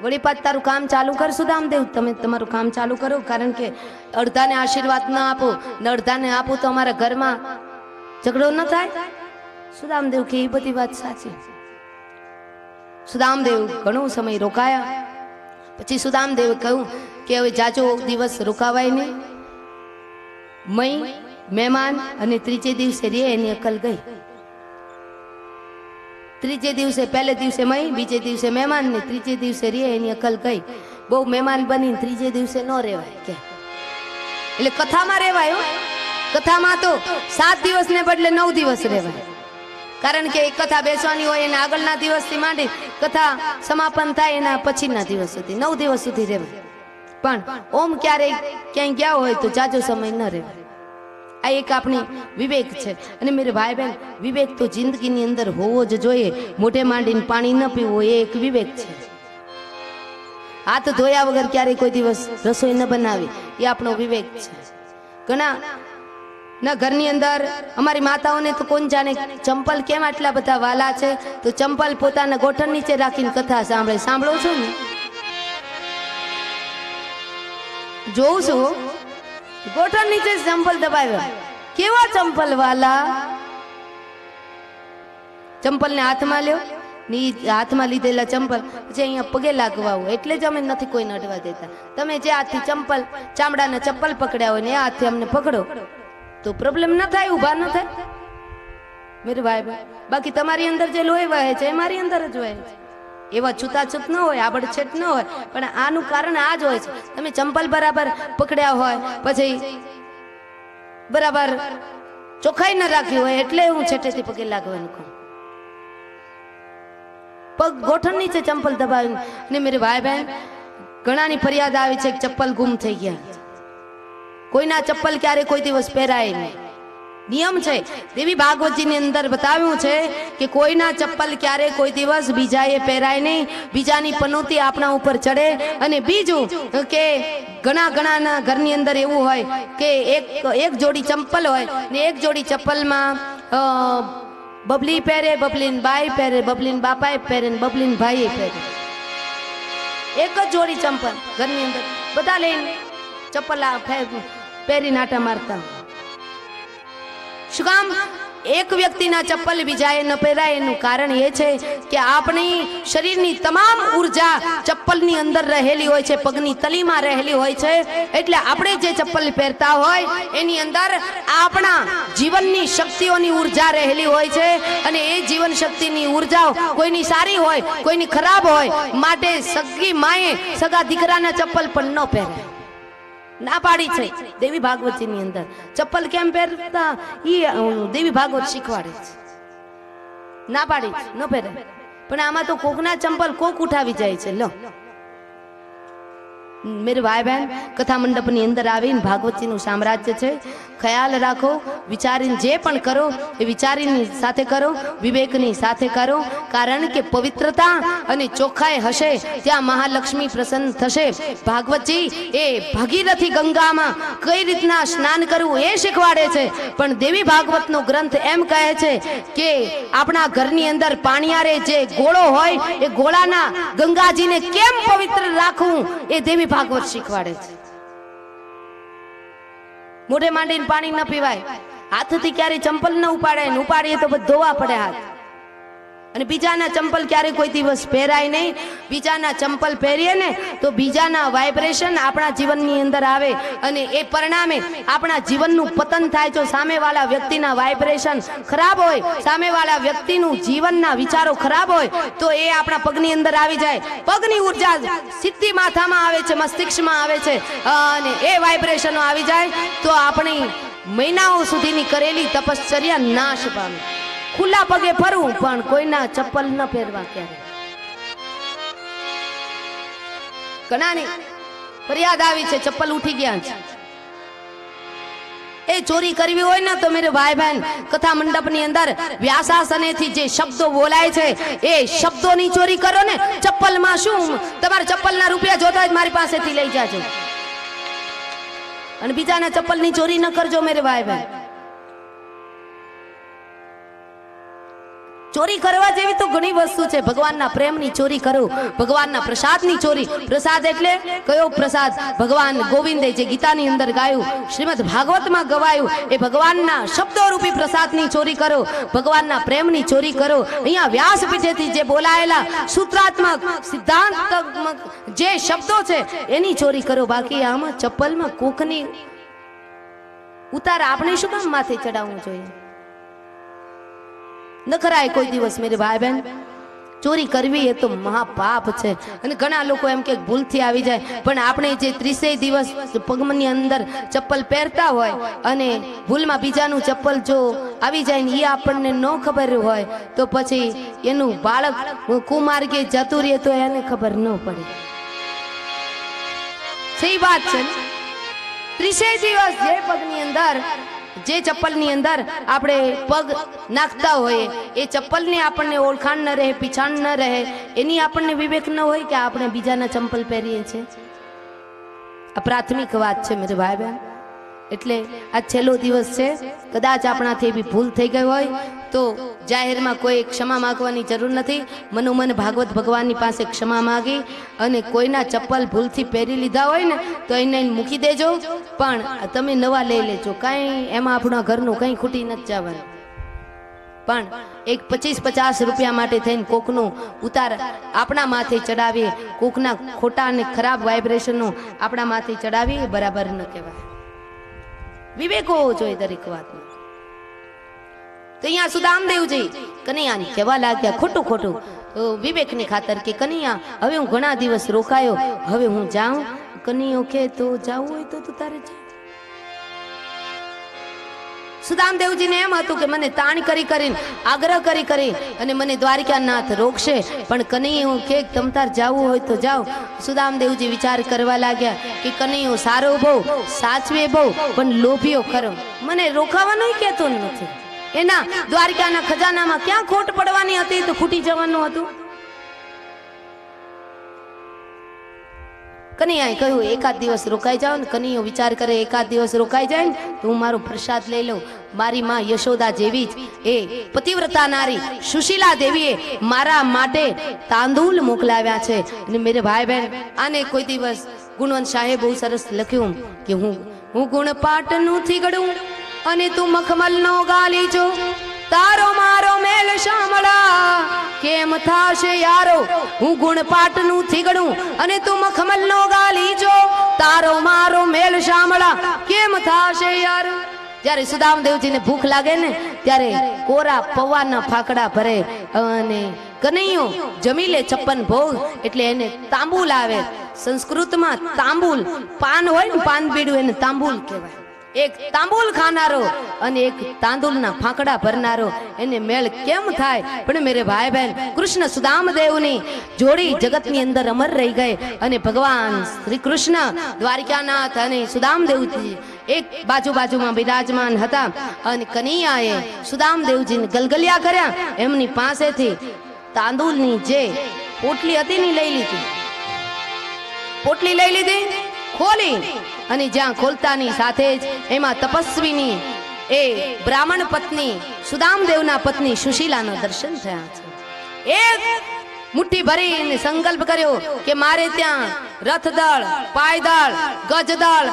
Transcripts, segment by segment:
वળી पाछ तारू काम चालू कर सुदामदेव, तमे तमारू काम चालू करो, कारण के अड़धाने आशीर्वाद न आपो ने अड़धाने आपो तो अमारा घरमां झगड़ो न थाय। सुदामदेव के बधी बात साची। सुदामदेव घणो समय रोकाया, पछी सुदामदेव कहूं के हवे जाजो दिवस रोकावाय नहीं। मई मेहमान अने त्रीजे दिवसे रे एनी अकल गई। त्रीजे दिवसे पहले दिवसे मई, बीजे दिवसे मेहमान ने त्रीजे दिवसे रे एनी अकल गई। बहु मेहमान बनी त्रीजे दिवसे न रेवाय के એટલે કથામાં રેવાય। કથામાં તો 7 દિવસ ને બદલે 9 દિવસ રેવાય, કારણ કે એક કથા બેસવાની હોય એના આગળના દિવસથી માંડી કથા સમાપન થાય એના પછીના દિવસ સુધી 9 દિવસ સુધી રહેવાય। પણ ઓમ ક્યારે ક્યાંય ગયા હોય તો જાજો સમય ન રહેવાય। આ એક આપણી વિવેક છે। અને મેરે ભાઈ બહેન, વિવેક તો જિંદગીની અંદર હોવો જ જોઈએ। મોઢે માંડીને પાણી ન પીવું એ એક વિવેક છે। હાથ ધોયા વગર ક્યારે કોઈ દિવસ રસોઈ ન બનાવી એ આપણો વિવેક છે। ઘણા ના ઘરની અંદર અમારી માતાઓને તો કોણ જાણે ચંપલ કેમ આટલા બધા વાલા છે, તો ચંપલ પોતાના ગોઠણ નીચે રાખીને કથા સાંભળે। સાંભળો છો ને? જોઉં છું, ગોઠણ નીચે ચંપલ દબાવ્યા। કેવા ચંપલ વાલા! ચંપલ ને હાથમાં લ્યો, હાથમાં લીધેલા ચંપલ પછી અહીંયા પગે લાગવા હોય, એટલે જ અમે નથી કોઈને અડવા દેતા। તમે જે હાથથી ચંપલ ચામડાના ચપ્પલ પકડ્યા હોય ને એ હાથથી અમને પકડો તો પ્રોબ્લેમ ન થાય, ઊભા ન થાય મેરે ભાઈ। બાકી તમારી અંદર જે લોહી વહે છે એ મારી અંદર જ વહે છે। એવા છૂતાછૂત ન હોય, આબડછેટ ન હોય, પણ આનું કારણ આ જ હોય છે। તમે ચંપલ બરાબર પકડ્યા હોય, પછી બરાબર ચોખ્ખાઈ ન રાખી હોય, એટલે હું છેટેથી પગે લાગવાનું કહું। પગ ગોઠણ નીચે ચંપલ દબાવીને। અને મેરે ભાઈ બહેન, ઘણાની ફરિયાદ આવી છે કે ચપ્પલ ગુમ થઈ ગયા। કોઈના ચપ્પલ ક્યારે કોઈ દિવસ પહેરાય નહીં। નિયમ છે, દેવી ભાગવતજીની અંદર બતાવ્યું છે કે કોઈના ચપ્પલ ક્યારે કોઈ દિવસ બીજાએ પહેરાય નહીં। બીજાની પનોતી આપણા ઉપર ચડે। અને બીજું કે ઘણા ઘરની અંદર એવું હોય કે એક જોડી ચંપલ હોય ને એક જોડી ચપ્પલમાં બબલી પહેરે, બબલીન બાઈ પહેરે, બબલીન બાપાએ પહેરે ને બબલીન ભાઈએ પહેરે। એક જ જોડી ચંપલ ઘરની અંદર બધા લઈને ચપ્પલ પહેરી નાટા મારતા। શું કામ? એક વ્યક્તિના ચપ્પલ બીજાએ ન પહેરાય એનું કારણ એ છે કે આપણી શરીરની તમામ ઉર્જા ચપ્પલની અંદર રહેલી હોય છે, પગની તલીમાં રહેલી હોય છે। એટલે આપણે જે ચપ્પલ પહેરતા હોય એની અંદર આપણા જીવનની શક્તિઓની ઉર્જા રહેલી હોય છે। અને એ જીવન શક્તિની ઉર્જાઓ કોઈની સારી હોય, કોઈની ખરાબ હોય, માટે સગી માએ સગા દીકરાના ચપ્પલ પણ ન પહેરે। ના પાડી છે દેવી ભાગવતજીની અંદર। ચપ્પલ કેમ પહેરતા એ દેવી ભાગવત શીખવાડે છે। ના પાડી ન પહેરે, પણ આમાં તો કોકના ચંપલ કોક ઉઠાવી જાય છે। લો मेरे भाई बहन, कथा मंडपनी अंदर आवीने भागवतजीनुं साम्राज्य छे। ख्याल राखो, विचारीने जे पण करो ए विचारीने साथे करो, विवेकनी साथे करो, कारण के पवित्रता अने चोखाई हशे त्यां महालक्ष्मी प्रसन्न थशे। भागवतजी ए भगीरथी गंगामां कई रीतना स्नान करवुं ए शीखवाडे छे, पण देवी भागवतनो ग्रंथ एम कहे छे के आपणा घरनी अंदर पाणियारे जे गोळो होय ए गोळाना गंगाजीने केम पवित्र राखवुं ए देवी भागवत शीखवाडे छे। मोढे मांडीने पाणी न पीवाय, हाथथी क्यारे चंपल न उपाड़े, उपाड़ीए तो बध धोवा पड़े हाथ। અને બીજાના ચંપલ ક્યારે કોઈ દિવસ પહેરાય નહીં। બીજાના ચંપલ પહેરીએ ને તો બીજાના વાઇબ્રેશન આપણા જીવનની અંદર આવે અને એ પરિણામે આપણા જીવનનું પતન થાય। જો સામેવાળા વ્યક્તિના વાઇબ્રેશન ખરાબ હોય, સામેવાળા વ્યક્તિનું જીવનના વિચારો ખરાબ હોય તો એ આપણા પગની અંદર આવી જાય। પગની ઉર્જા સીધી માથામાં આવે છે, મસ્તિષ્કમાં આવે છે અને એ વાઇબ્રેશનો આવી જાય તો આપણી મહિનાઓ સુધીની કરેલી તપશ્ચર્યા નાશ પામે। खुला पगे फरવું पण कोईना चप्पल न પહેરવા। क्यारे घणानी फरियाद आवी छे चप्पल उठी गया छे। ए चोरी करवी होय ने तो मेरे भाई बहन, कथा मंडपनी अंदर व्यासासनेथी जे शब्दों बोलाय छे ए शब्दोनी चोरी करो ने। चप्पल मां शुं तमारा चप्पलना रूपिया जोता ज मारी पासेथी लई जाजो अने बीजाना चप्पलनी चोरी न करजो मेरे भाई बहन। ચોરી કરવા જેવી તો ઘણી વસ્તુ છે. ભગવાનના પ્રેમની ચોરી કરો, ભગવાનના પ્રસાદની ચોરી. પ્રસાદ એટલે કયો પ્રસાદ? ભગવાન ગોવિંદે જે ગીતાની અંદર ગાયું, શ્રીમદ ભાગવતમાં ગવાયું, એ ભગવાનના શબ્દોરૂપી પ્રસાદની ચોરી કરો, ભગવાનના પ્રેમની ચોરી કરો. અહીંયા વ્યાસપીઠેથી જે બોલાયેલા સૂત્રાત્મક સિદ્ધાંતાત્મક જે શબ્દો છે એની ચોરી કરો. બાકી આમાં ચપ્પલમાં કોકની ઉતાર આપણે શું કામ માથે ચડાવવું જોઈએ? ન કરાય કોઈ દિવસ મેરે ભાઈ બહેન. ચોરી કરવી એ તો મહાપાપ છે. અને ઘણા લોકો એમ કે ભૂલથી આવી જાય, પણ આપણે જે 30 દિવસ પગની અંદર ચપ્પલ પહેરતા હોય અને ભૂલમાં બીજાનું ચપ્પલ જો આવી જાય ને એ આપણને ન ખબર હોય તો પછી એનું બાળક કુમાર્ગે જતું રહે તો એને ખબર ન પડે. સહી વાત છે. 30 દિવસ જે પગની અંદર જે ચપ્પલની અંદર આપણે પગ નાખતા હોઈએ એ ચપ્પલની આપણને ઓળખાણ ન રહે, પીછાણ ન રહે, એની આપણને વિવેક ન હોય કે આપણે બીજાના ચંપલ પહેરીએ છીએ. આ પ્રાથમિક વાત છે મેરે ભાઈ બહેન. એટલે આ છેલ્લો દિવસ છે. કદાચ આપણાથી એવી ભૂલ થઈ ગઈ હોય તો જાહેરમાં કોઈ ક્ષમા માંગવાની જરૂર નથી. મનોમન ભાગવત ભગવાનની પાસે ક્ષમા માંગી અને કોઈના ચપ્પલ ભૂલથી પહેરી લીધા હોય ને તો એને મૂકી દેજો, પણ તમે નવા લઈ લેજો. કાંઈ એમાં આપણા ઘરનું કંઈ ખૂટી નથી જવાનું. પણ એક 25-50 રૂપિયા માટે થઈને કોકનું ઉતાર આપણા માથે ચડાવીએ, કોકના ખોટા અને ખરાબ વાઇબ્રેશનનો આપણા માથે ચડાવીએ, બરાબર ન કહેવાય. વિવેક હોવો જોઈએ દરેક વાતમાં. તો અહીંયા સુદામદેવજી કનૈયાને કહેવા લાગ્યા ખોટું ખોટું વિવેકની ખાતર કે કનૈયા હવે હું ઘણા દિવસ રોકાયો, હવે હું જાઉં. કનૈયો કે તો જાવું હોય તો તું તારે જા. સુદામદેવજીને એમ હતું કે મને તાણ કરી કરીને આગ્રહ કરી અને મને દ્વારિકાનાથ રોકશે, પણ કનૈયો કે તમ તાર જાવું હોય તો જાઓ. સુદામદેવજી વિચાર કરવા લાગ્યા કે કનૈયો સારો બહુ, સાચવે બહુ, પણ લોભીઓ ખરો, મને રોકાવાનો કહેતો નથી. એના દ્વારિકાના ખજાનામાં ક્યાં ખોટ પડવાની હતી તો ખૂટી જવાનું હતું. કનૈયાએ કહ્યું એકાદ દિવસ રોકાઈ જાઓ ને. કનૈયો વિચાર કરે એકાદ દિવસ રોકાઈ જાય ને તો હું મારો પ્રસાદ લઈ લઉં. મારી માં યશોદા જેવી જ એ પતિવ્રતા નારી સુશીલા દેવીએ મારા માટે તાંદુલ મોકલાવ્યા છે. અને મેરે ભાઈ બહેન આને કોઈ દિવસ ગુણવંત શાહે બહુ સરસ લખ્યું કે હું ગુણપાટનું થીગડું અને તું મખમલનો ગાલીચો, તારો મારો મેલ શામળા કેમ થાશે યારો. હું ગુણપાટનું થીગડું અને તું મખમલનો ગાલીચો, તારો મારો મેલ શામળા કેમ થાશે યારો. જ્યારે સુદામદેવજીને ભૂખ લાગે ને ત્યારે કોરા પૌવાના ફાકડા ભરે અને કનૈયો જમી લે 56 ભોગ, એટલે એને તાંબુલ આવે. સંસ્કૃતમાં તાંબુલ પાન હોય ને, પાન બીડું, એને તાંબુલ કહેવાય. એક તાંબુલ ખાનારો અને એક તાંદુલના ફાંકડા ભરનારો એને મેળ કેમ થાય? પણ મેરે ભાઈ બહેન કૃષ્ણ સુદામદેવની જોડી જગતની અંદર અમર રહી ગઈ. અને ભગવાન શ્રી કૃષ્ણ દ્વારિકાનાથ અને સુદામદેવજી એક બાજુમાં બિરાજમાન હતા અને કનૈયાએ સુદામદેવજીને ગલગલિયા કર્યા. એમની પાસેથી તાંદુલની જે પોટલી હતી ને લઈ લીધી. પોટલી લઈ લીધી, ખોલી, અને જ્યાં ખોલતાની સાથે જ એમાં તપસ્વીની એ બ્રાહ્મણ પત્ની સુદામદેવના પત્ની સુશીલાના દર્શન થયા છે. એક મુઠ્ઠી ભરીને સંકલ્પ કર્યો કે મારે ત્યાં રથદળ, પાયદળ, ગજદળ,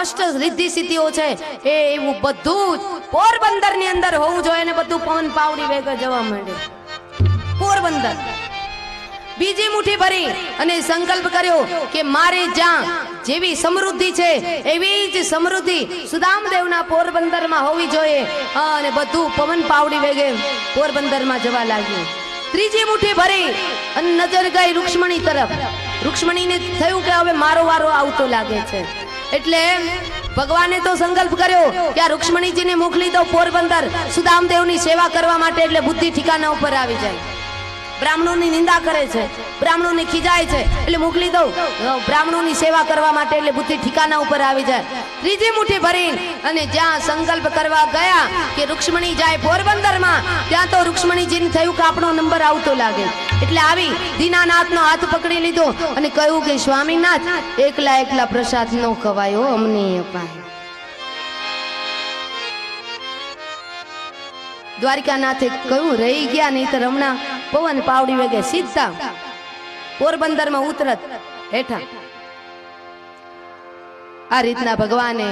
અષ્ટ રિદ્ધિ સિદ્ધિઓ છે એ એવું બધું જ પોરબંદર ની અંદર હોવું જોઈએ. ને બધું પવન પાવડી વેગ જવા માંડે પોરબંદર. બીજી મુઠ્ઠી ભરી અને સંકલ્પ કર્યો કે મારે જ્યાં જેવી સમૃદ્ધિ છે એવી જ સમૃદ્ધિ સુદામદેવના પોરબંદરમાં હોવી જોઈએ. અને બધું પવન પાવડી વેગે પોરબંદરમાં જવા લાગ્યું. ત્રીજી મુઠ્ઠી ભરી અને નજર ગઈ રૂક્ષ્મણી તરફ. રૂક્ષ્મણીને થયું કે હવે મારો વારો આવતો લાગે છે. એટલે ભગવાને તો સંકલ્પ કર્યો કે આ રૂક્ષ્મણીજીને મોકલી દો પોરબંદર સુદામદેવની સેવા કરવા માટે, એટલે બુદ્ધિ ઠિકાના ઉપર આવી જાય. બ્રાહ્મણોની નિંદા કરે છે, બ્રાહ્મણોને ખીજાય છે, એટલે મોકલી દઉં બ્રાહ્મણોની સેવા કરવા માટે, એટલે બુદ્ધિ ઠિકાના ઉપર આવી જાય. ત્રીજી મુઠ્ઠી ભરી અને જ્યાં સંકલ્પ કરવા ગયા કે રૂક્ષ્મણી જાય પોરબંદરમાં, ત્યાં તો રૂક્ષ્મણીજીને થયું કે આપણો નંબર આવતો લાગે. એટલે આવી દીનાનાથનો હાથ પકડી લીધો અને કહ્યું કે સ્વામીનાથ એકલા પ્રસાદ ન ખવાયો, અમને અપાય. દ્વારિકાનાથે કહ્યું રહી ગયા નહીં તો હમણાં પવન પાવડી વેગે સીધા પોરબંદરમાં ઉતરત હેઠા. આ રીતના ભગવાને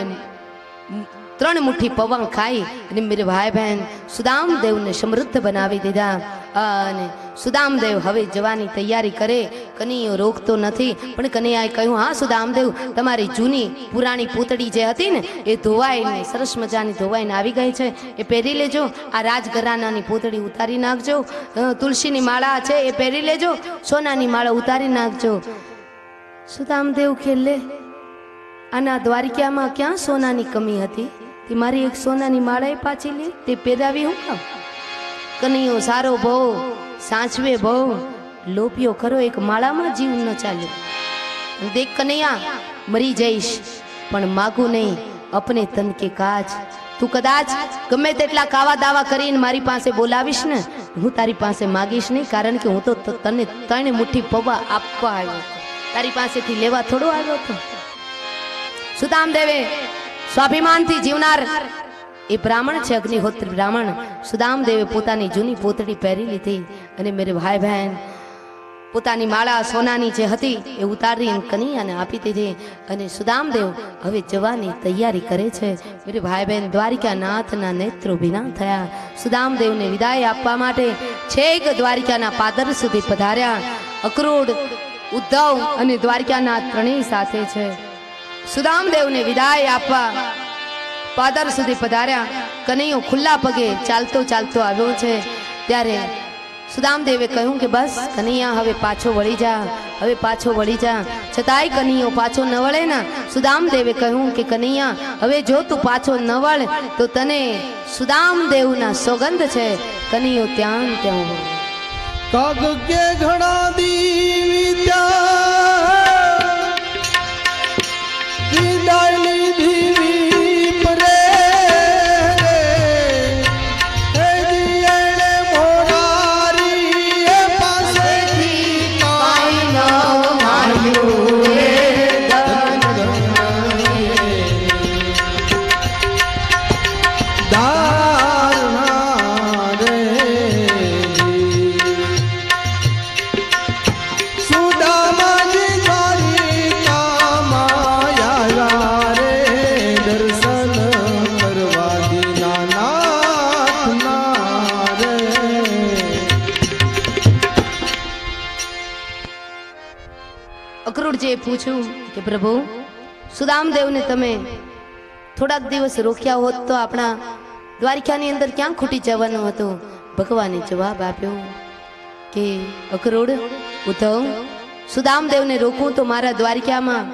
3 મુઠ્ઠી પવન ખાઈ અને મેરે ભાઈ બહેન સુદામદેવને સમૃદ્ધ બનાવી દીધા. અને સુદામદેવ હવે જવાની તૈયારી કરે. કનૈયો રોકતો નથી, પણ કનૈયાએ કહ્યું હા સુદામદેવ, તમારી જૂની પુરાણી પૂતળી જે હતી ને એ ધોવાઈને સરસ મજાની ધોવાઈને આવી ગઈ છે, એ પહેરી લેજો. આ રાજઘરાનાની પૂતળી ઉતારી નાખજો. તુલસીની માળા છે એ પહેરી લેજો. સોનાની માળા ઉતારી નાખજો. સુદામદેવ કે લે, આના દ્વારિકામાં ક્યાં સોનાની કમી હતી? તે મારી એક સોનાની માળા પાછી લે, તે પહેરાવી હું કામ? કનૈયો સારો બહુ સાચવે બહુ, લોભ્યો ખરો, એક માળામાં જીવ ન ચાલ્યો. દેખ કનૈયા, મરી જઈશ પણ માગું નહીં અપને તન કે કાજ. તું કદાચ ગમે તેટલા કાવા દાવા કરીને મારી પાસે બોલાવીશ ને, હું તારી પાસે માગીશ નહીં, કારણ કે હું તો તને 3 મુઠ્ઠી પૌવા આપવા આવ્યો, તારી પાસેથી લેવા થોડો આવ્યો હતો. સુદામદેવે સ્વાભિમાનથી જીવનાર એ બ્રાહ્મણ છે, અગ્નિહોત્રી બ્રાહ્મણ. સુદામદેવે પોતાની જૂની પોતળી પહેરી લીધી અને મેરે ભાઈ બહેન પોતાની માળા સોનાની જે હતી એ ઉતારી કનૈયાને આપી દીધી. અને સુદામદેવ હવે જવાની તૈયારી કરે છે. મેરે ભાઈ બહેન દ્વારિકાનાથના નેત્રો ભીના થયા. સુદામદેવને વિદાય આપવા માટે છેક દ્વારિકાના પાદર સુધી પધાર્યા. અક્રૂર, ઉદ્ધવ અને દ્વારિકાનાથ ત્રણેય સાથે છે. સુદામદેવને વિદાય આપવા પાદર સુધી પધાર્યા. કનૈયો ખુલ્લા પગે ચાલતો ચાલતો આવ્યો છે. ત્યારે સુદામદેવે કહ્યું કે બસ કનૈયા, હવે પાછો વળી જા, હવે પાછો વળી જા. છતાંય કનૈયો પાછો ન વળે ને. સુદામદેવે કહ્યું કે કનૈયા, હવે જો તું પાછો ન વળ તો તને સુદામદેવના સોગંદ છે. કનૈયો ત્યાં ત્યાં કાગ કે ઘણા દી ત્યાં અક્રૂરજીએ પૂછ્યું કે પ્રભુ, સુદામદેવને તમે થોડાક દિવસ રોક્યા હોત તો આપણા દ્વારિકાની અંદર ક્યાં ખૂટી જવાનું હતું? ભગવાને જવાબ આપ્યો કે અક્રૂર, ઉદ્ધવ, સુદામદેવને રોકું તો મારા દ્વારિકામાં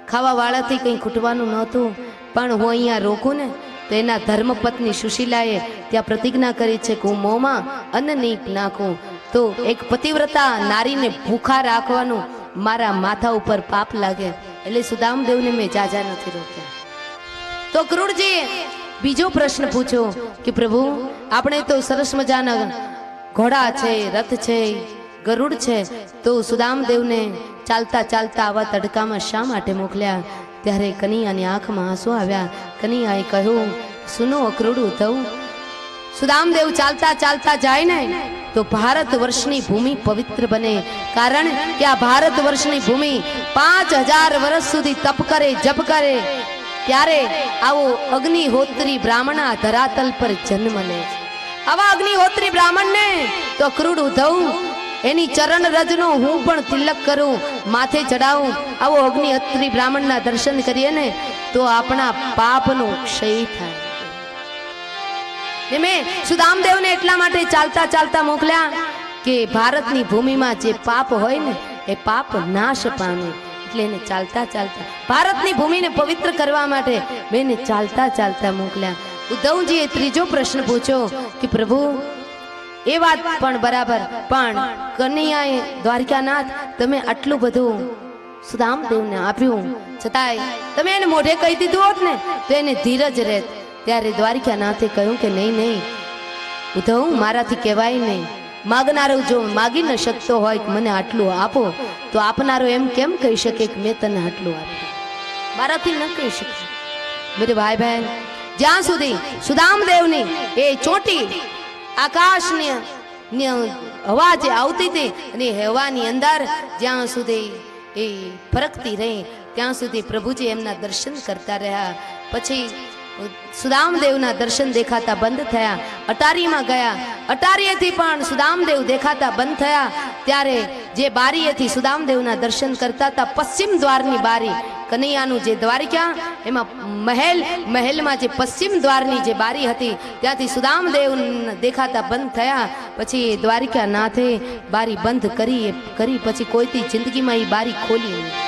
ખાવા વાળાથી કંઈ ખૂટવાનું નહોતું, પણ હું અહીંયા રોકું ને તો એના ધર્મપત્ની સુશીલાએ ત્યાં પ્રતિજ્ઞા કરી છે કે હું મોંમાં અન્ન નહીં નાખું. તો એક પતિવ્રતા નારીને ભૂખા રાખવાનું મારા માથા ઉપર પાપ લાગે, એટલે સુદામદેવને મેં જાજા નથી રોક્યા. તો અક્રૂરજીએ બીજો પ્રશ્ન પૂછ્યો કે પ્રભુ, આપણે તો સરસ મજાના ઘોડા છે, રથ છે, ગરુડ છે, તો સુદામદેવને ચાલતા ચાલતા આવા તડકામાં શા માટે મોકલ્યા? ત્યારે કનૈયાની આંખમાં આંસુ આવ્યા. કનૈયાએ કહ્યું, સુનો અક્રૂર, ઉદ્ધવ, સુદામદેવ ચાલતા ચાલતા જાય ને તો ભારત વર્ષની ભૂમિ પવિત્ર બને, કારણ કે આ ભારત વર્ષની ભૂમિ 5000 વર્ષ સુધી તપ કરે, જપ કરે, ત્યારે આવો અગ્નિહોત્રી બ્રાહ્મણ આ ધરાતલ પર જન્મ લે છે. આવા અગ્નિહોત્રી બ્રાહ્મણને તો અક્રૂર, ઉદ્ધવ, એની ચરણ રજનો હું પણ તિલક કરું, માથે ચડાવું. આવો અગ્નિહોત્રી બ્રાહ્મણના દર્શન કરીએ ને તો આપણા પાપનો ક્ષય થાય. મેં સુદામદેવને એટલા માટે ચાલતા ચાલતા મોકલ્યા કે ભારતની ભૂમિમાં જે પાપ હોય ને એ પાપ નાશ પામે, એટલે એને ચાલતા ચાલતા ભારતની ભૂમિને પવિત્ર કરવા માટે મેં ચાલતા ચાલતા મોકલ્યા. ઉદ્ધવજીએ ત્રીજો પ્રશ્ન પૂછ્યો કે પ્રભુ, એ વાત પણ બરાબર, પણ કનૈયાએ દ્વારકાનાથ તમે આટલું બધું સુદામદેવને આપ્યું, છતાંય તમે એને મોઢે કહી દીધું હોત ને તો એને ધીરજ રહેત. ત્યારે દ્વારિકાનાથે કહ્યું કે નહીં નહીં ઉદ્ધવ, મારાથી કહેવાય નહીં. માગનારો જો માગી ન શકતો હોય કે મને આટલું આપો, તો આપનારો એમ કેમ કહી શકે કે મેં તને આટલું આપ્યું? મારાથી ન કહી શકે. મેરે ભાઈ બહેન, જ્યાં સુધી સુદામદેવની એ ચોટી આકાશની હવા જે આવતી હતી અને હવાની અંદર જ્યાં સુધી એ ફરકતી રહી ત્યાં સુધી પ્રભુજી એમના દર્શન કરતા રહ્યા. પછી સુદામદેવના દર્શન દેખાતા બંધ થયા. અટારીમાં ગયા, અટારીએથી પણ સુદામદેવ દેખાતા બંધ થયા. ત્યારે જે બારીએથી સુદામદેવના દર્શન કરતા હતા, પશ્ચિમ દ્વારની બારી, કનૈયાનું જે દ્વારિકા, એમાં મહેલમાં જે પશ્ચિમ દ્વારની જે બારી હતી ત્યાંથી સુદામદેવ દેખાતા બંધ થયા. પછી એ દ્વારિકા નાથે બારી બંધ કરી પછી કોઈથી જિંદગીમાં એ બારી ખોલી નહીં.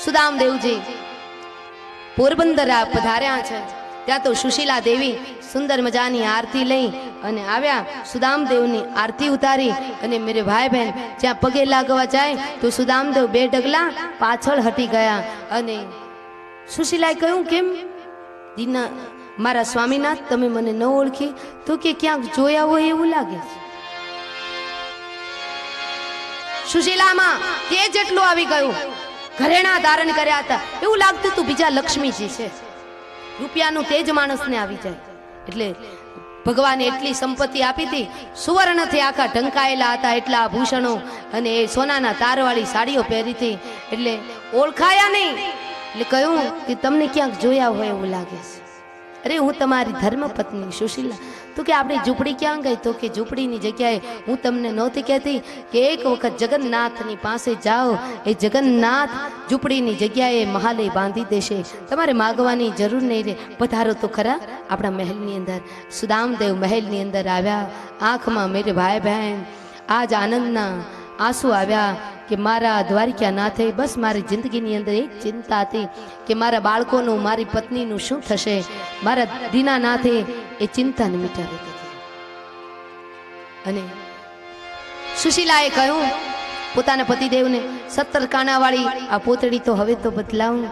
સુદામદેવજી પોરબંદર પધાર્યા છે. ત્યાં તો સુશીલા દેવી સુંદર મજાની આરતી લઈ અને આવ્યા. સુદામદેવની આરતી ઉતારી અને મેરે ભાઈ બહેન જ્યાં પગે લાગવા જાય તો સુદામદેવ 2 ડગલા પાછળ હટી ગયા. અને સુશીલાએ કહ્યું, કેમ દીના મારા સ્વામીનાથ, તમે મને ન ઓળખી? તો કે ક્યાંક જોયા હોય એવું લાગે છે. સુશીલામાં તે જેટલું આવી ગયું, ઘરેણા ધારણ કર્યા હતા, એવું લાગતું તું બીજા લક્ષ્મીજી છે. રૂપિયાનું તેજ માણસને આવી જાય. એટલે ભગવાને એટલી સંપત્તિ આપી હતી, સુવર્ણથી આખા ઢંકાયેલા હતા એટલા આભૂષણો, અને એ સોનાના તારવાળી સાડીઓ પહેરી હતી. એટલે ઓળખાયા નહીં. એટલે કહ્યું કે તમને ક્યાંક જોયા હોય એવું લાગે છે. અરે હું તમારી ધર્મપત્ની સુશીલા. તો કે આપણી ઝૂંપડી ક્યાં ગઈ? તો કે ઝૂંપડીની જગ્યાએ હું તમને નહોતી કહેતી કે એક વખત જગન્નાથની પાસે જાઓ, એ જગન્નાથ ઝૂંપડીની જગ્યાએ મહાલય બાંધી દેશે, તમારે માગવાની જરૂર નહીં રહે. પધારો તો ખરા આપણા મહેલની અંદર. સુદામદેવ મહેલની અંદર આવ્યા. આંખમાં મેરે ભાઈ બહેન આજ આનંદના આંસુ આવ્યા કે મારા દ્વારિકા નાથે બસ મારી જિંદગીની અંદર એક ચિંતા હતી કે મારા બાળકોનું, મારી પત્નીનું શું થશે. મારા દીનાનાથે એ ચિંતાને મિટાવી દીધી. અને સુશીલાએ કહ્યું પોતાના પતિદેવને, 17 કાણાવાળી આ પોતળી તો હવે તો બદલાવું.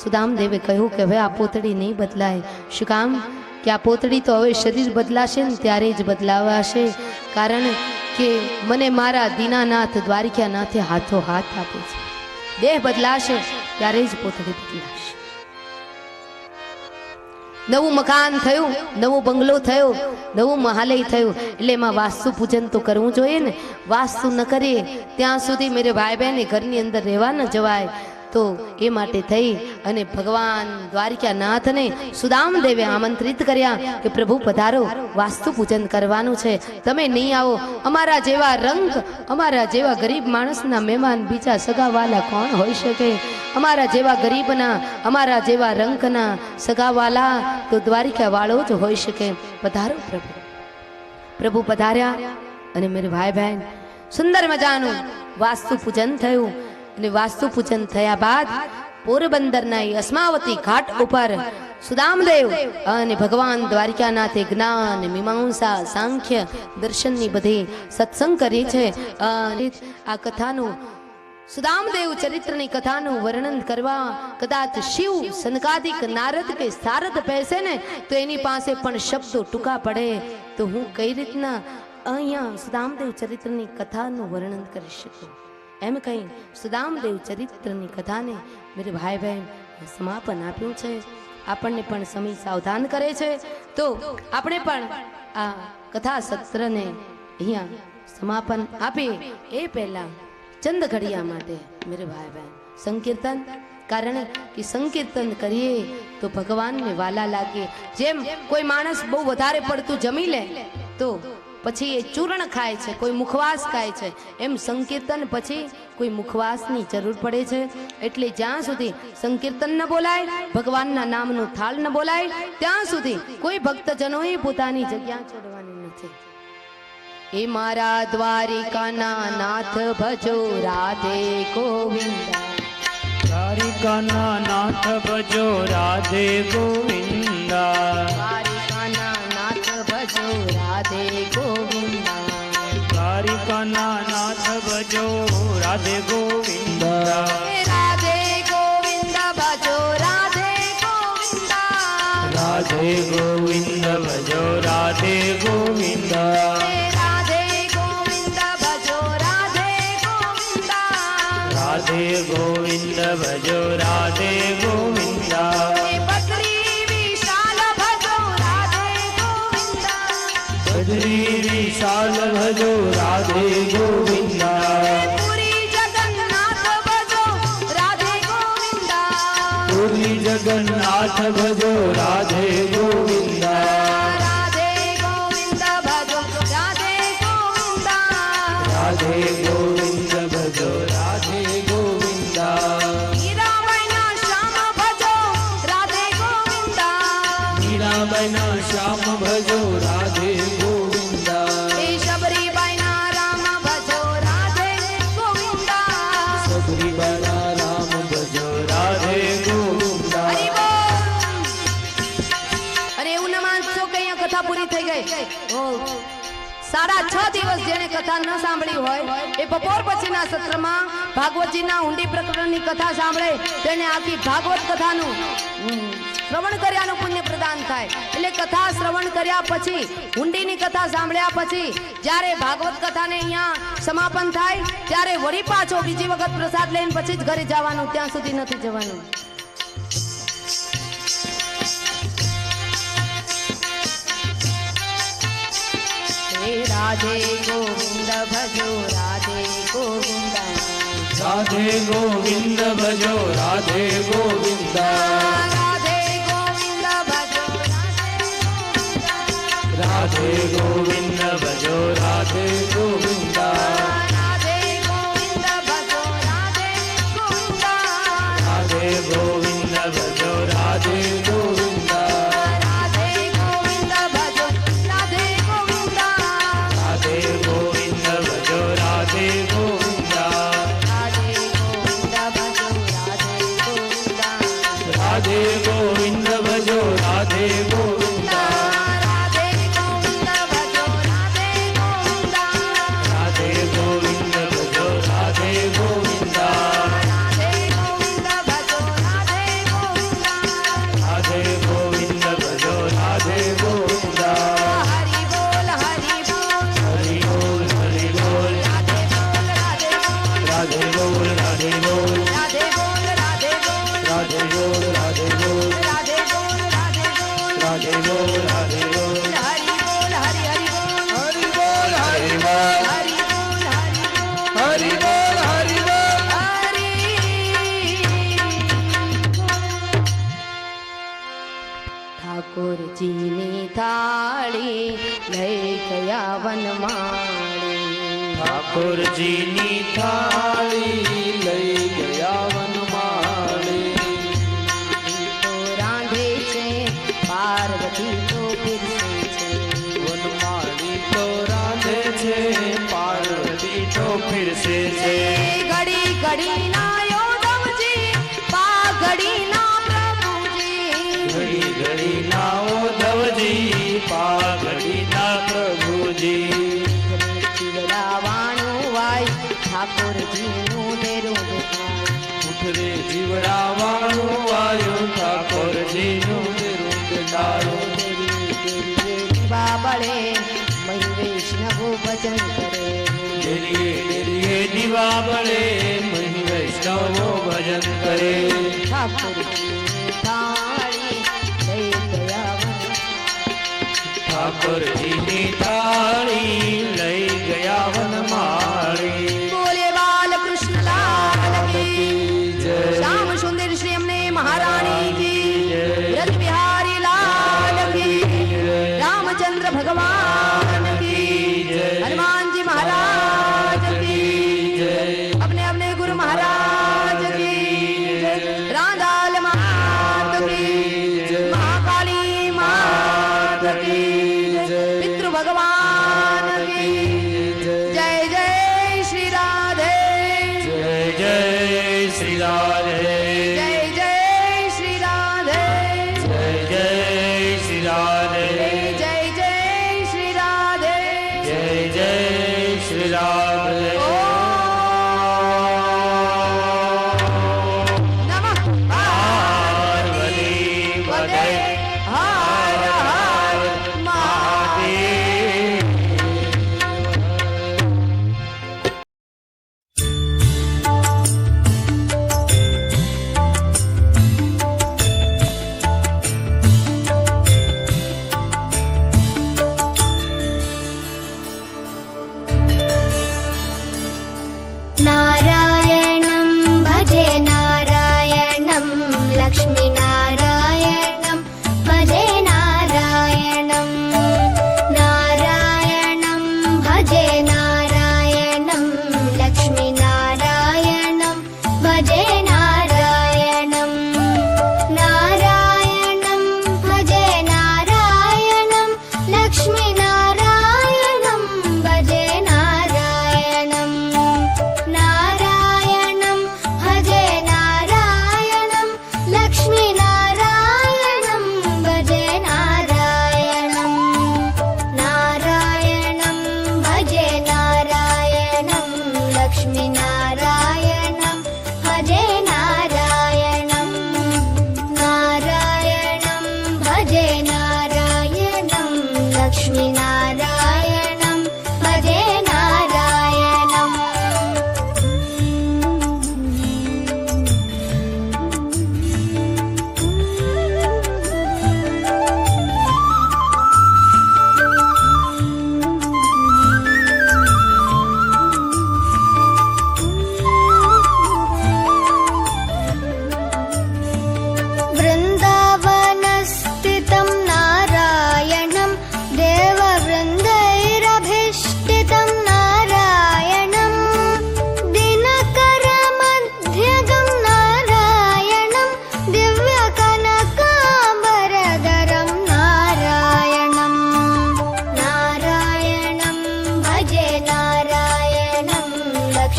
સુદામદેવે કહ્યું કે હવે આ પોતળી નહીં બદલાય. શું કામ? કે આ પોતળી તો હવે શરીર બદલાશે ને ત્યારે જ બદલાવાશે. કારણ કે મને મારા દીનાનાથ દ્વારિકાનાથે હાથો હાથ આપે છે. દેહ બદલાશે ત્યારે જ પોતળી બદલાશે. નવું મકાન થયું, નવો બંગલો થયો, નવું મહાલય થયું, એટલે એમાં વાસ્તુ પૂજન તો કરવું જોઈએ ને. વાસ્તુ ન કરીએ ત્યાં સુધી મેરે ભાઈ બહેન ઘરની અંદર રહેવા ન જવાય. તો એ માટે થઈ અને ભગવાન દ્વારિકાનાથને સુદામદેવે આમંત્રિત કર્યા કે પ્રભુ પધારો, વાસ્તુ પૂજન કરવાનું છે, તમે નહીં આવો? અમારા જેવા રંગ, અમારા જેવા ગરીબ માણસના મહેમાન બીજા સગાવાલા કોણ હોઈ શકે? અમારા જેવા ગરીબના, અમારા જેવા રંગના સગાવાલા તો દ્વારિકા વાળો જ હોઈ શકે. પધારો પ્રભુ. પ્રભુ પધાર્યા અને મેરે ભાઈ બહેન સુંદર મજાનું વાસ્તુ પૂજન થયું. અને વાસ્તુ પૂજન થયા બાદ પોરબંદરના અસ્માવતી ઘાટ ઉપર સુદામદેવ અને ભગવાન દ્વારિકાનાથે જ્ઞાન, મીમાંસા, સાંખ્ય, દર્શનની બધી સત્સંગ કરી છે. આ કથાનું, સુદામદેવ ચરિત્રની કથાનું વર્ણન કરવા કદાચ શિવ, સનકાદિક, નારદ કે સારદ બેસે ને તો એની પાસે પણ શબ્દો ટૂંકા પડે. તો હું કઈ રીતના અહીંયા સુદામદેવ ચરિત્રની કથાનું વર્ણન કરી શકું? એમ કહી સુદામદેવ ચરિત્રની કથાને મેરે ભાઈ બહેન સમાપન આપ્યું છે. આપણને પણ સમય સાવધાન કરે છે. તો આપણે પણ આ કથા સત્રને અહીંયા સમાપન આપીએ એ પહેલા ચંદ ઘડિયા માટે મેરે ભાઈ બહેન સંકીર્તન, કારણ કે સંકીર્તન કરીએ તો ભગવાનને વાલા લાગે. જેમ કોઈ માણસ બહુ વધારે પડતું જમી લે તો પછી એ ચૂર્ણ ખાય છે, કોઈ મુખવાસ ખાય છે, એમ સંકીર્તન પછી કોઈ મુખવાસની જરૂર પડે છે. એટલે જ્યાં સુધી સંકીર્તન ન બોલાય, ભગવાનના નામનું થાળ ન બોલાય, ત્યાં સુધી કોઈ ભક્તજનોએ પોતાની જગ્યા છોડવાની નથી. એ મારા દ્વારિકાના નાથ ભજો રાધે ગોવિંદા. દ્વારિકાના નાથ ભજો રાધે ગોવિંદા. દ્વારિકાના નાથ ભજો રાધે ગોવિંદા. દ્વારિકાના નાથ ભજો રાધે ગોવિંદા. રાધે ગોવિંદ ભજો રાધે ગોવિંદા. રાધે ગોવિંદ ભજો રાધે ગોવિંદા. રાધે ગોવિંદ ભજો રાધે ગોવિંદા. રાધે ગોવિંદ ભજો રાધે ગોવિંદા. બકરી ભજો રાધે ગોવિંદા પુરી જગન્નાથ ભજો રાધે ગોવિંદા પુરી જગન્નાથ ભજો રાધે ગોવિંદા રાધે ગોવિંદ ભજો રાધે ગોવિંદા રાધે ગોવિંદ ભજો રાધે ગોવિંદા હીરાબાઈના શ્યામ ભજો રાધે ગોવિંદા મીરાબાઈના શ્યામ ભજો રાધે ગોવિંદા એ શબરીબાઈના રામ ભજો રાધે ગોવિંદા સબરીબાઈના રામ ભજો રાધે ગોવિંદા હરિ બોલ. અરે એવું ન માનશો કે અહીંયા કથા પૂરી થઈ ગઈ. ઓ 6.5 દિવસ જેણે કથા ન સાંભળી હોય એ બપોર પછીના સત્રમાં ભાગવતજીના ઊંડી પ્રકરણની કથા સાંભળે તેને આખી ભાગવત કથાનું શ્રવણ કર્યાનું પુણ્ય પ્રદાન થાય. એટલે કથા શ્રવણ કર્યા પછી ઊંડીની કથા સાંભળ્યા પછી જ્યારે ભાગવત કથાને અહીંયા સમાપન થાય ત્યારે વળી પાછો બીજી વખત પ્રસાદ લઈને પછી જ ઘરે જવાનું, ત્યાં સુધી નથી જવાનું. હે રાધે ગોવિંદ ભજો રાધે ગોવિંદ રાધે ગોવિંદ ભજો રાધે ગોવિંદા રાધે ગોવિંદ ભજો રાધે ગોવિંદ ભજો રાધે ગોવિંદા રાધે ગોવિંદ ભજો રાધે ગોવિંદા રાધે ગોવિંદ ભજો રાધે ગોવિંદા રાધે ગોવિંદ ભજો રાધે ગોવિંદા રાધે ગોવિંદ ભજો રાધે ગોવિંદા રાધે ગોવિંદ ભજો રાધે ગોવિંદા રાધે ગોવિંદ ભજો રાધે ગોવિંદા રાધે ગોવિંદ ભજો રાધે ગોવિંદા રાધે ગોવિંદ ભજો રાધે ગોવિંદા રાધે ગોવિંદ ભજો રાધે ગોવિંદા રાધે ગોવિંદ ભજો રાધે ગોવિંદા હરિ બોલ હરિ બોલ હરિ બોલ હરિ બોલ રાધે બોલ રાધે બોલ રાધે બોલ રાધે બોલ રાધે બોલ રાધે બોલ રાધે બોલ રાધે બોલ રાધે બોલ રાધે બોલ રાધે બોલ રાધે બોલ હરિ બોલ હરિ હરિ બોલ હરિ બોલ હરિ બોલ હરિ બોલ હરિ હરિ બોલ બોલ હરિ બોલ ઠાકોરજીની થાળી લઈ ગયા વનમાળી ઠાકોરજીની થાળી લઈ ગયા વનમાળી તો રાંધે છે પાર્વતી તો પીરસે છે વનમાળી તો રાધે છે પાર્વતી તો ફિરસે છે ઘડી ઘડી ના યોદવજી પાઘડી ના પ્રભુજી ઘડી ઘડી ના ઉદ્ધવજી પાઘડી ના પ્રભુજી ચીવડાવાનું વાય ઠાકોરજીનું દેરું દેખાય ઉઠરે જીવડાવાળું વાયુ ઠાકોરજીનું દેખાયું બાબળે મહી વૈષ્ણવો ભજન કરે ડેરીએ ડેરીએ દીવા બળે મહી વૈષ્ણવો ભજન કરે ઠાકોરજીની થાળી લઈ ગયા વન ઠાકોરજીની થાળી લઈ ગયા વનમાળી બોલે બાલકૃષ્ણ લાલ કી જય શ્યામ સુંદર શ્રી અમને મહારાણી કી વ્રજ બિહારી લાલ કી રામચંદ્ર ભગવાન કી हनुमान जी महाराज की अपने अपने गुरु महाराज की राधाल मात की महाकाली मात की पितृ भगवान की जय जय श्री राधे જય જય શ્રી રાધે जय जय श्री राधे જય જય શ્રી રાધે जय जय श्री राधे જય જય શ્રી રાધે नमः પાર્વતી પદે हर हर મહાદેવ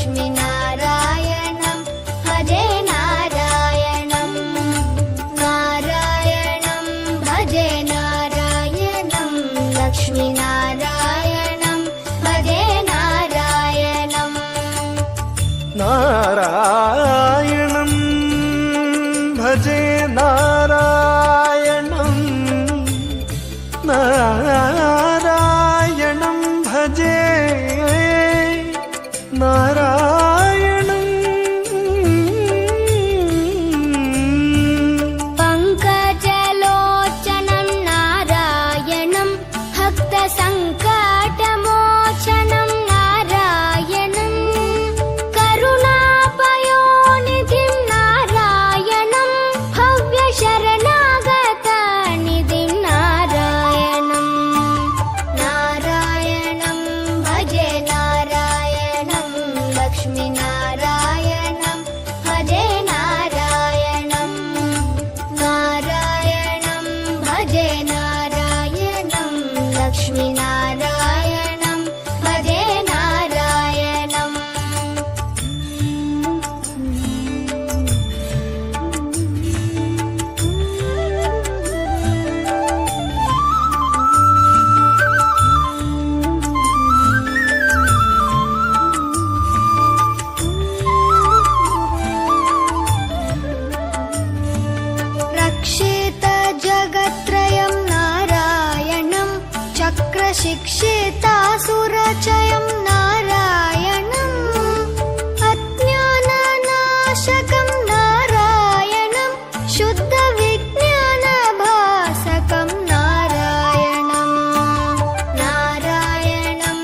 लक्ष्मीनारायणं भजे नारायणं नारायणं भजे नारायणं लक्ष्मीनारायणं भजे नारायणं नारायणं भजे नारायणं नारायणं भजे नारायणं पङ्कजलोचनं नारायणं भक्तसङ्कटमोचनं नारायणं करुणापयोनिधिं नारायणं भव्यशरणागतनिधिं नारायणं नारायणं भजे नारायणं लक्ष्मीनारायणं भजे नारायणं नारायणं भजे नारायणं लक्ष्मीनारायणं भजे नारायणम् रक्षेत जगत्त्रयं नारायणं चक्रशिक्षितासुरचयं नारायणम् अज्ञाननाशकं नारायणं शुद्धविज्ञानभासकं नारायणं नारायणं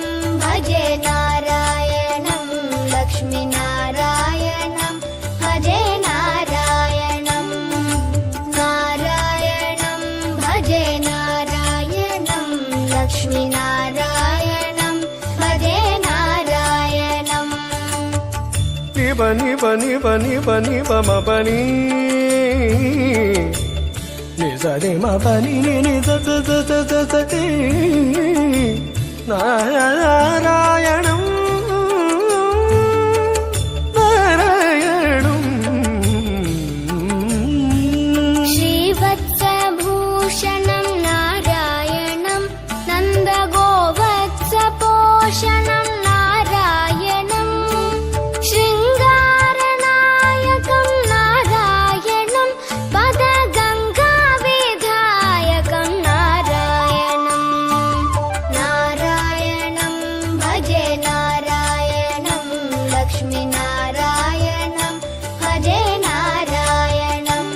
भजे नारायणं लक्ष्मीनारायणं भजे नारायणं नारायणं भजे नारायणं लक्ष्मीनारायणं भजे नारायणम् बनी बनी बनी बनी बम बनी निजरे म बनी नि the the the the the the दी नारायणं नारायणं श्रीवत्सभूषणं नारायणं नन्दगोवत्सपोषणं नारायणं शृङ्गारनायकं नारायणं पदगङ्गाविधायकं नारायणं नारायणं भजे नारायणं लक्ष्मीनारायणं भजे नारायणं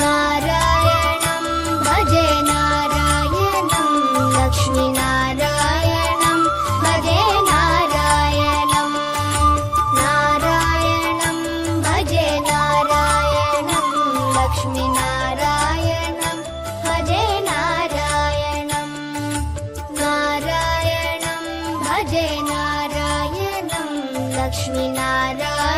नारायणं भजे नारायणं लक्ष्मीनारायणं भजे नारायणं नारायणं भजे नारायणं लक्ष्मीनारायणं भजे नारायणं नारायणं भजे नारायणं लक्ष्मीनारायणं